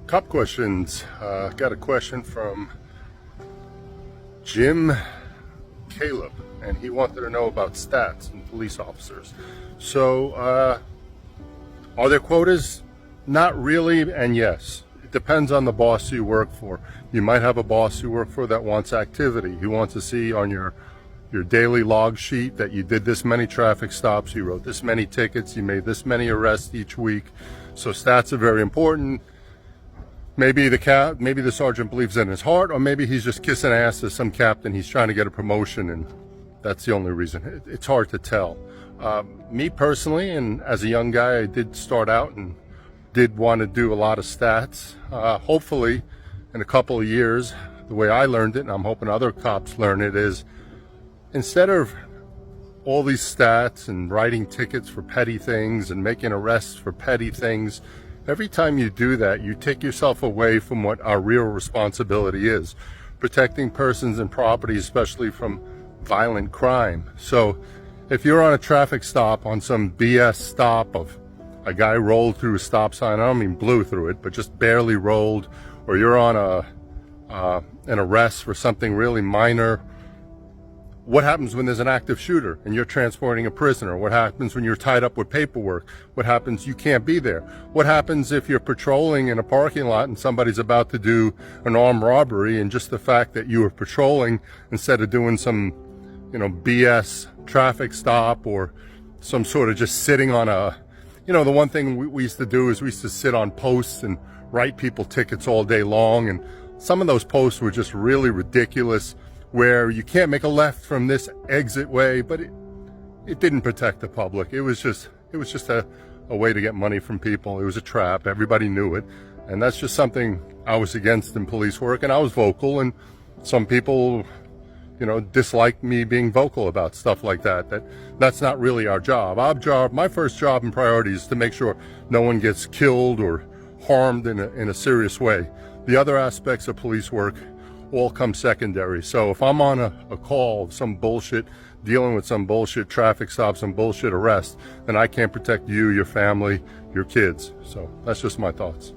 Cop questions. Got a question from Jim Caleb, and he wanted to know about stats and police officers. So, are there quotas? Not really, and yes. It depends on the boss you work for. You might have a boss you work for that wants activity. He wants to see on your daily log sheet that you did this many traffic stops, you wrote this many tickets, you made this many arrests each week. So stats are very important. Maybe the sergeant believes in his heart, or maybe he's just kissing ass as some captain. He's trying to get a promotion, and that's the only reason. It's hard to tell. Me personally, and as a young guy, I did start out and did want to do a lot of stats. Hopefully, in a couple of years, the way I learned it, and I'm hoping other cops learn it, is instead of all these stats and writing tickets for petty things and making arrests for petty things, every time you do that, you take yourself away from what our real responsibility is, protecting persons and property, especially from violent crime. So if you're on a traffic stop, on some BS stop of a guy rolled through a stop sign, I don't mean blew through it, but just barely rolled, or you're on an arrest for something really minor, what happens when there's an active shooter and you're transporting a prisoner? What happens when you're tied up with paperwork? What happens you can't be there? What happens if you're patrolling in a parking lot and somebody's about to do an armed robbery, and just the fact that you were patrolling instead of doing some, BS traffic stop or some sort of just sitting on the one thing we used to do is we used to sit on posts and write people tickets all day long, and some of those posts were just really ridiculous, where you can't make a left from this exit way, but it didn't protect the public. It was just a way to get money from people. It was a trap. Everybody knew it. And that's just something I was against in police work, and I was vocal, and some people, dislike me being vocal about stuff like that. That's not really our job. My first job and priority is to make sure no one gets killed or harmed in a serious way. The other aspects of police work all come secondary. So if I'm on a call, some bullshit, dealing with some bullshit traffic stop, some bullshit arrest, then I can't protect you, your family, your kids. So that's just my thoughts.